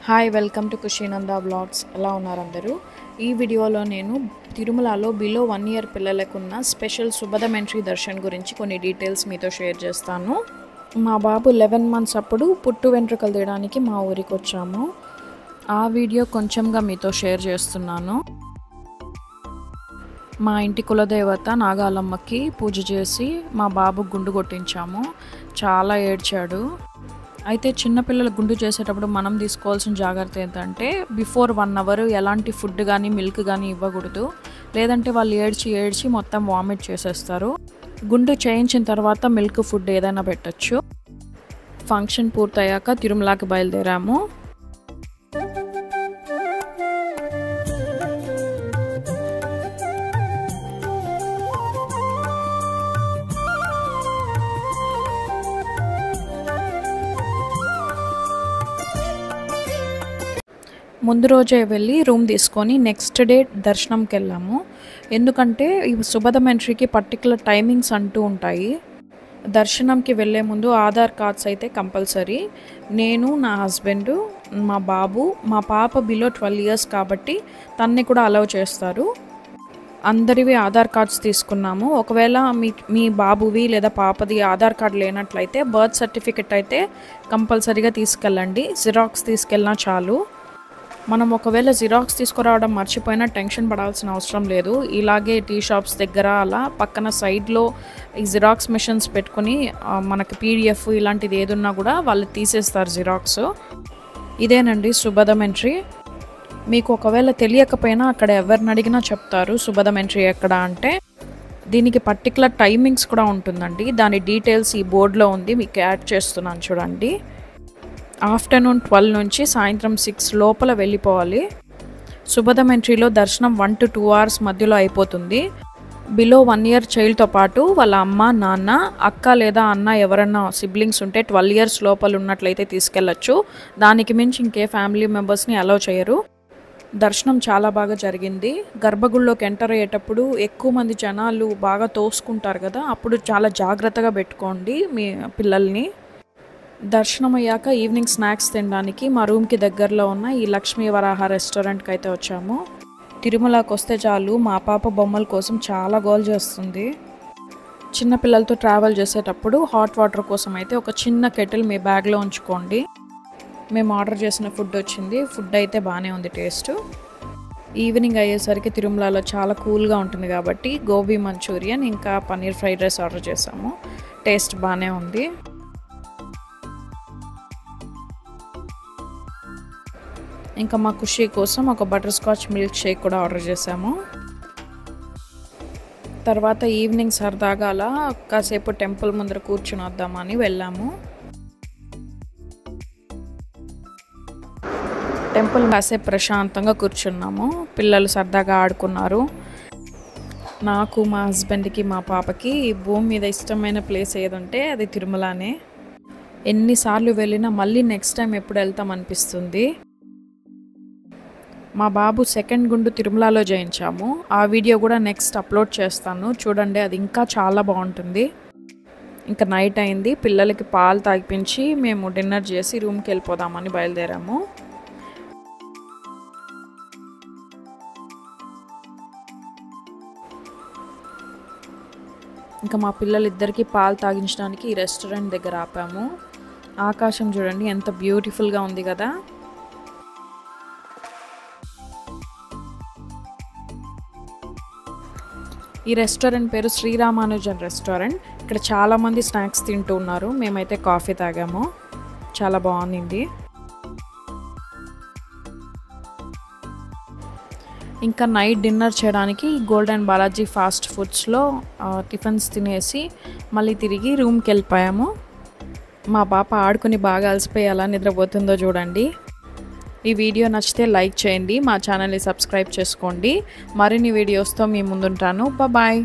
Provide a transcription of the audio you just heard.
Hi welcome to Kushinanda vlogs. ఎలా ఉన్నారు అందరూ? ఈ వీడియోలో నేను తిరుమలలో బిలో 1 ఇయర్ పిల్లలకున్న స్పెషల్ సుబదం ఎంట్రీ దర్శన్ గురించి కొన్ని డీటెయిల్స్ మీతో షేర్ చేస్తాను. మా బాబు 11 మంత్స్ అప్పుడు పుట్టు వెంట్రుకలు తీయడానికి మా ఊరికి వచ్చాము. ఆ వీడియో కొంచెంగా మీతో షేర్ చేస్తున్నాను. మా ఇంటి కులదేవత నాగాలమ్మకి పూజ చేసి మా బాబు గుండు కొట్టించాము. చాలా ఏడ్చాడు. అయితే చిన్నపిల్లలు గుండు చేసేటప్పుడు మనం తీసుకోవాల్సిన జాగ్రత్త ఏంటంటే బిఫోర్ 1 అవర్ ఎలాంటి ఫుడ్ కానీ మిల్క్ కానీ ఇవ్వకూడదు. లేదంటే వాళ్ళు ఏడ్చి మొత్తం వామిట్ చేసేస్తారు. గుండు చేయించిన తర్వాత మిల్క్ ఫుడ్ ఏదైనా పెట్టచ్చు. ఫంక్షన్ పూర్తయ్యాక తిరుమలకి బయలుదేరాము. ముందు రోజే వెళ్ళి రూమ్ తీసుకొని నెక్స్ట్ డే దర్శనంకి వెళ్ళాము. ఎందుకంటే ఈ సుబదం ఎంట్రీకి పర్టికులర్ టైమింగ్స్ అంటూ ఉంటాయి. దర్శనంకి వెళ్ళే ముందు ఆధార్ కార్డ్స్ అయితే కంపల్సరీ. నేను, నా హస్బెండ్, మా బాబు, మా పాప బిలో 12 ఇయర్స్ కాబట్టి తన్ని కూడా అలౌ చేస్తారు. అందరివి ఆధార్ కార్డ్స్ తీసుకున్నాము. ఒకవేళ మీ బాబువి లేదా పాపది ఆధార్ కార్డ్ లేనట్లయితే బర్త్ సర్టిఫికెట్ అయితే కంపల్సరీగా తీసుకెళ్ళండి. జిరాక్స్ తీసుకెళ్ళినా చాలు. మనం ఒకవేళ జిరాక్స్ తీసుకురావడం మర్చిపోయినా టెన్షన్ పడాల్సిన అవసరం లేదు. ఇలాగే టీ షాప్స్ దగ్గర అలా పక్కన సైడ్లో ఈ జిరాక్స్ మిషన్స్ పెట్టుకుని మనకి పీడిఎఫ్ ఇలాంటిది ఏదున్నా కూడా వాళ్ళు తీసేస్తారు జిరాక్స్. ఇదేనండి సుబదం ఎంట్రీ. మీకు ఒకవేళ తెలియకపోయినా అక్కడ ఎవరిని అడిగినా చెప్తారు సుబదం ఎంట్రీ ఎక్కడ అంటే. దీనికి పర్టికులర్ టైమింగ్స్ కూడా ఉంటుందండి. దాని డీటెయిల్స్ ఈ బోర్డులో ఉంది, మీకు యాడ్ చేస్తున్నాను చూడండి. ఆఫ్టర్నూన్ 12 నుంచి సాయంత్రం 6 లోపల వెళ్ళిపోవాలి. సుబదం ఎంట్రీలో దర్శనం 1 to 2 hours మధ్యలో అయిపోతుంది. బిలో 1 ఇయర్ చైల్డ్తో పాటు వాళ్ళ అమ్మ, నాన్న, అక్క లేదా అన్న ఎవరన్నా సిబ్లింగ్స్ ఉంటే 12 ఇయర్స్ లోపల ఉన్నట్లయితే తీసుకెళ్ళచ్చు. దానికి మించి ఇంకే ఫ్యామిలీ మెంబర్స్ని అలౌ చేయరు. దర్శనం చాలా బాగా జరిగింది. గర్భగుడిలోకి ఎంటర్ అయ్యేటప్పుడు ఎక్కువ మంది జనాలు బాగా తోసుకుంటారు కదా, అప్పుడు చాలా జాగ్రత్తగా పెట్టుకోండి మీ పిల్లల్ని. దర్శనం అయ్యాక ఈవినింగ్ స్నాక్స్ తినడానికి మా రూమ్కి దగ్గరలో ఉన్న ఈ లక్ష్మీ వరాహ రెస్టారెంట్కి అయితే వచ్చాము. తిరుమలకి వస్తే చాలు మా పాప బొమ్మల కోసం చాలా గోల్ చేస్తుంది. చిన్నపిల్లలతో ట్రావెల్ చేసేటప్పుడు హాట్ వాటర్ కోసం అయితే ఒక చిన్న కెటిల్ మీ బ్యాగ్లో ఉంచుకోండి. మేము ఆర్డర్ చేసిన ఫుడ్ వచ్చింది. ఫుడ్ అయితే బాగానే ఉంది టేస్ట్. ఈవినింగ్ అయ్యేసరికి తిరుమలలో చాలా కూల్గా ఉంటుంది కాబట్టి గోబీ మంచూరియన్ ఇంకా పన్నీర్ ఫ్రైడ్ రైస్ ఆర్డర్ చేసాము. టేస్ట్ బాగానే ఉంది. ఇంకా మా ఖుషి కోసం ఒక బటర్ స్కాచ్ మిల్క్ షేక్ కూడా ఆర్డర్ చేసాము. తర్వాత ఈవినింగ్ సరదాగా అలా కాసేపు టెంపుల్ ముందర కూర్చుని వద్దామని వెళ్ళాము. టెంపుల్ కాసేపు ప్రశాంతంగా కూర్చున్నాము. పిల్లలు సరదాగా ఆడుకున్నారు. నాకు, మా హస్బెండ్కి, మా పాపకి భూమి మీద ఇష్టమైన ప్లేస్ ఏదంటే అది తిరుమలనే. ఎన్నిసార్లు వెళ్ళినా మళ్ళీ నెక్స్ట్ టైం ఎప్పుడు వెళ్తాం అనిపిస్తుంది. మా బాబు సెకండ్ గుండు తిరుమలలో చేయించాము. ఆ వీడియో కూడా నెక్స్ట్ అప్లోడ్ చేస్తాను చూడండి, అది ఇంకా చాలా బాగుంటుంది. ఇంకా నైట్ అయింది. పిల్లలకి పాలు తాగిపించి మేము డిన్నర్ చేసి రూమ్కి వెళ్ళిపోదామని బయలుదేరాము. ఇంకా మా పిల్లలిద్దరికీ పాలు తాగించడానికి ఈ రెస్టారెంట్ దగ్గర ఆపాము. ఆకాశం చూడండి ఎంత బ్యూటిఫుల్గా ఉంది కదా. ఈ రెస్టారెంట్ పేరు శ్రీరామానుజన్ రెస్టారెంట్. ఇక్కడ చాలామంది స్నాక్స్ తింటూ ఉన్నారు. మేమైతే కాఫీ తాగాము. చాలా బాగుంది. ఇంకా నైట్ డిన్నర్ చేయడానికి గోల్డెన్ బాలాజీ ఫాస్ట్ ఫుడ్స్లో టిఫిన్స్ తినేసి మళ్ళీ తిరిగి రూమ్కి వెళ్ళిపోయాము. మా పాప ఆడుకుని బాగా అలసిపోయి ఎలా నిద్రపోతుందో చూడండి. ఈ వీడియో నచ్చితే లైక్ చేయండి. మా ఛానల్ని సబ్స్క్రైబ్ చేసుకోండి. మరిన్ని వీడియోస్తో మీ ముందుంటాను. బాయ్.